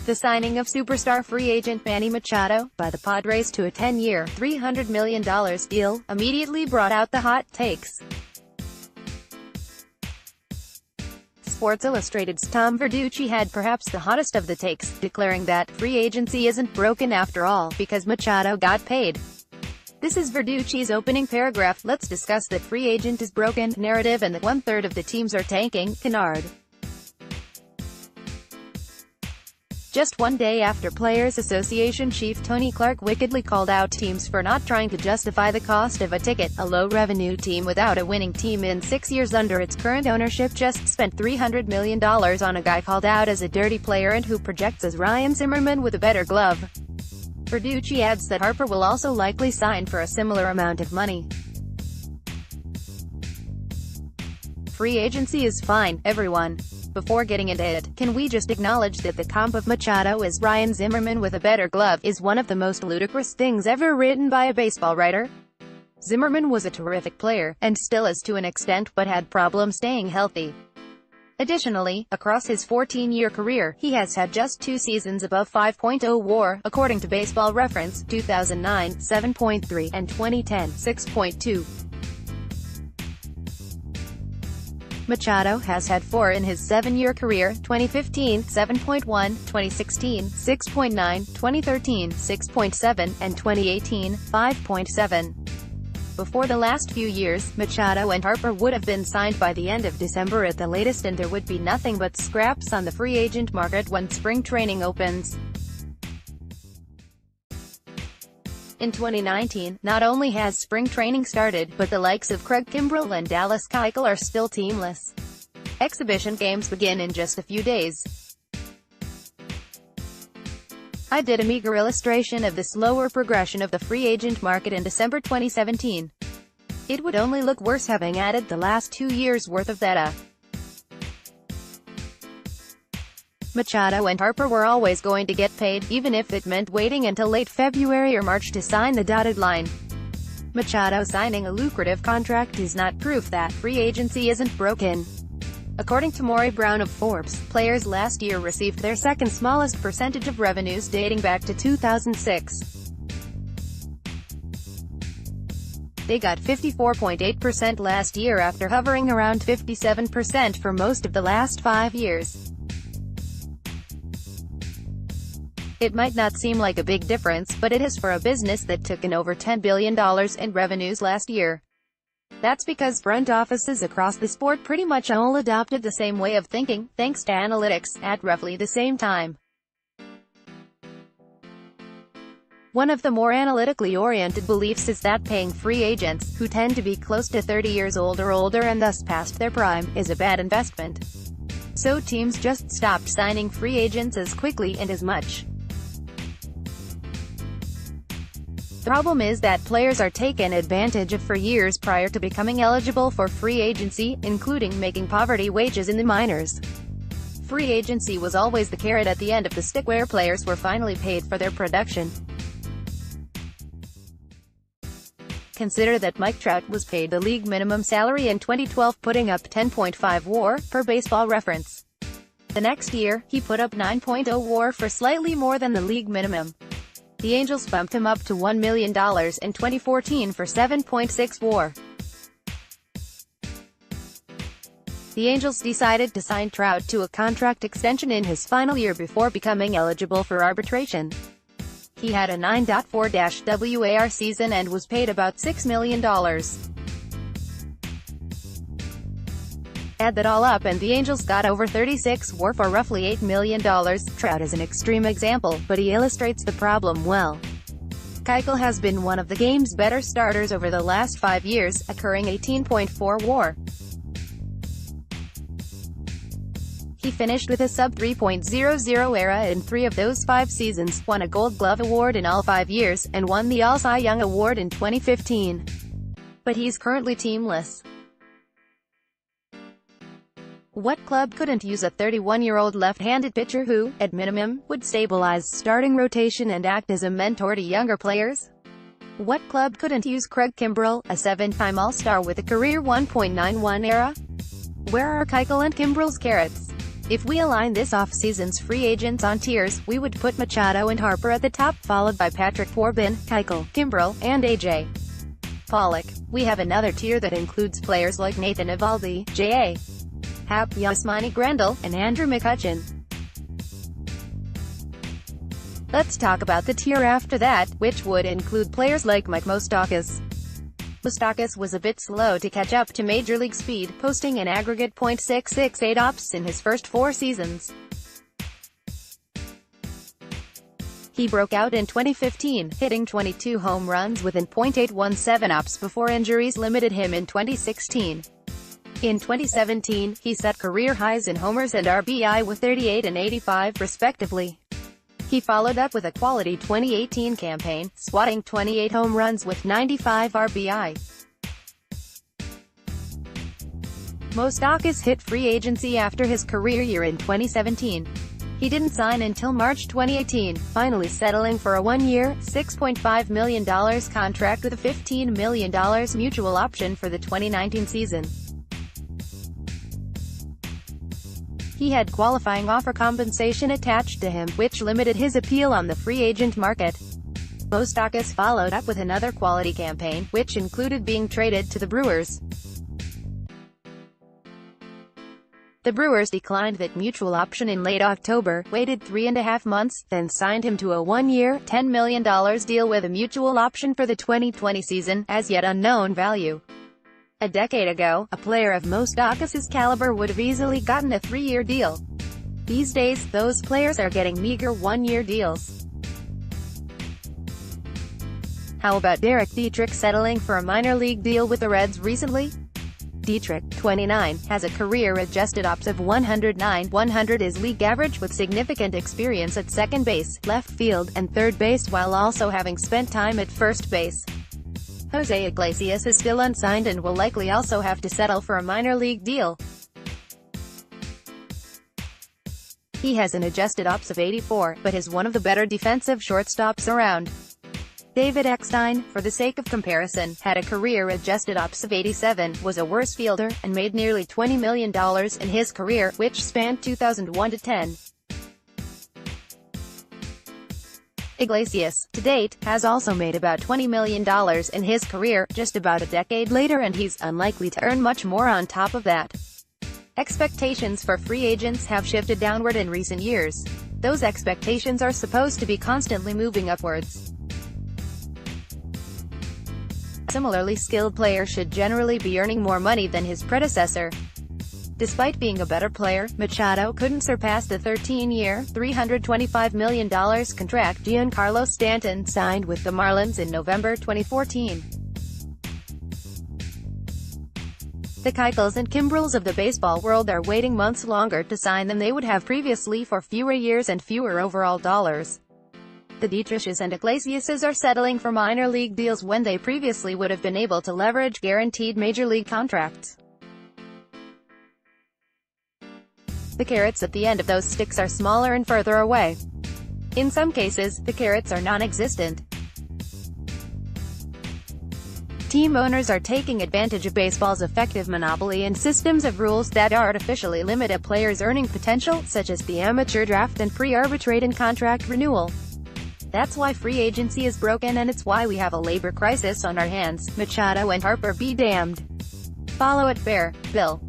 The signing of superstar free agent Manny Machado by the Padres to a 10-year, $300 million deal immediately brought out the hot takes. Sports Illustrated's Tom Verducci had perhaps the hottest of the takes, declaring that free agency isn't broken after all, because Machado got paid. This is Verducci's opening paragraph. Let's discuss that free agent is broken narrative and that one-third of the teams are tanking, canard. Just one day after Players Association chief Tony Clark wickedly called out teams for not trying to justify the cost of a ticket, a low-revenue team without a winning team in 6 years under its current ownership just spent $300 million on a guy called out as a dirty player and who projects as Ryan Zimmerman with a better glove. Verducci adds that Harper will also likely sign for a similar amount of money. Free agency is fine, everyone. Before getting into it, can we just acknowledge that the comp of Machado as Ryan Zimmerman with a better glove is one of the most ludicrous things ever written by a baseball writer? Zimmerman was a terrific player, and still is to an extent, but had problems staying healthy. Additionally, across his 14-year career, he has had just 2 seasons above 5.0 WAR, according to Baseball Reference, 2009, 7.3, and 2010, 6.2. Machado has had 4 in his 7-year career, 2015, 7.1, 2016, 6.9, 2013, 6.7, and 2018, 5.7. Before the last few years, Machado and Harper would have been signed by the end of December at the latest, and there would be nothing but scraps on the free agent market when spring training opens. In 2019, not only has spring training started, but the likes of Craig Kimbrel and Dallas Keuchel are still teamless. Exhibition games begin in just a few days. I did a meager illustration of the slower progression of the free agent market in December 2017. It would only look worse having added the last 2 years' worth of data. Machado and Harper were always going to get paid, even if it meant waiting until late February or March to sign the dotted line. Machado signing a lucrative contract is not proof that free agency isn't broken. According to Maury Brown of Forbes, players last year received their second smallest percentage of revenues dating back to 2006. They got 54.8% last year after hovering around 57% for most of the last 5 years. It might not seem like a big difference, but it is for a business that took in over $10 billion in revenues last year. That's because front offices across the sport pretty much all adopted the same way of thinking, thanks to analytics, at roughly the same time. One of the more analytically oriented beliefs is that paying free agents, who tend to be close to 30 years old or older and thus past their prime, is a bad investment. So teams just stopped signing free agents as quickly and as much. The problem is that players are taken advantage of for years prior to becoming eligible for free agency, including making poverty wages in the minors. Free agency was always the carrot at the end of the stick where players were finally paid for their production. Consider that Mike Trout was paid the league minimum salary in 2012, putting up 10.5 WAR, per Baseball Reference. The next year, he put up 9.0 WAR for slightly more than the league minimum. The Angels bumped him up to $1 million in 2014 for 7.6 WAR. The Angels decided to sign Trout to a contract extension in his final year before becoming eligible for arbitration. He had a 9.4 WAR season and was paid about $6 million. Add that all up and the Angels got over 36 WAR for roughly $8 million. Trout is an extreme example, but he illustrates the problem well. Keuchel has been one of the game's better starters over the last 5 years, occurring 18.4 WAR. He finished with a sub-3.00 ERA in 3 of those 5 seasons, won a Gold Glove Award in all 5 years, and won the All-Cy Young Award in 2015. But he's currently teamless. What club couldn't use a 31-year-old left-handed pitcher who, at minimum, would stabilize starting rotation and act as a mentor to younger players? What club couldn't use Craig Kimbrel, a 7-time All-Star with a career 1.91 ERA? Where are Keuchel and Kimbrel's carrots? If we align this offseason's free agents on tiers, we would put Machado and Harper at the top, followed by Patrick Corbin, Keuchel, Kimbrel, and A.J. Pollock. We have another tier that includes players like Nathan Eovaldi, J.A. Happ, Yasmani Grandal, and Andrew McCutchen. Let's talk about the tier after that, which would include players like Mike Moustakas. Moustakas was a bit slow to catch up to Major League speed, posting an aggregate .668 OPS in his first 4 seasons. He broke out in 2015, hitting 22 home runs with an .817 OPS before injuries limited him in 2016. In 2017, he set career highs in homers and RBI with 38 and 85, respectively. He followed up with a quality 2018 campaign, swatting 28 home runs with 95 RBI. Moustakas hit free agency after his career year in 2017. He didn't sign until March 2018, finally settling for a 1-year, $6.5 million contract with a $15 million mutual option for the 2019 season. He had qualifying offer compensation attached to him, which limited his appeal on the free agent market. Moustakas followed up with another quality campaign, which included being traded to the Brewers. The Brewers declined that mutual option in late October, waited 3.5 months, then signed him to a 1-year, $10 million deal with a mutual option for the 2020 season, as yet unknown value. A decade ago, a player of Moustakas' caliber would have easily gotten a 3-year deal. These days, those players are getting meager 1-year deals. How about Derek Dietrich settling for a minor league deal with the Reds recently? Dietrich, 29, has a career-adjusted OPS of 109. 100 is league average, with significant experience at second base, left field, and third base, while also having spent time at first base. Jose Iglesias is still unsigned and will likely also have to settle for a minor league deal. He has an adjusted OPS of 84, but is one of the better defensive shortstops around. David Eckstein, for the sake of comparison, had a career-adjusted OPS of 87, was a worse fielder, and made nearly $20 million in his career, which spanned 2001 to 10. Iglesias, to date, has also made about $20 million in his career, just about a decade later, and he's unlikely to earn much more on top of that. Expectations for free agents have shifted downward in recent years. Those expectations are supposed to be constantly moving upwards. Similarly skilled player should generally be earning more money than his predecessor. Despite being a better player, Machado couldn't surpass the 13-year, $325 million contract Giancarlo Stanton signed with the Marlins in November 2014. The Keuchels and Kimbrels of the baseball world are waiting months longer to sign than they would have previously for fewer years and fewer overall dollars. The Dietrichs and Iglesiases are settling for minor league deals when they previously would have been able to leverage guaranteed major league contracts. The carrots at the end of those sticks are smaller and further away. In some cases, the carrots are non-existent. Team owners are taking advantage of baseball's effective monopoly and systems of rules that artificially limit a player's earning potential, such as the amateur draft and pre-arbitrate and contract renewal. That's why free agency is broken, and it's why we have a labor crisis on our hands. Machado and Harper be damned. Follow @BearBill.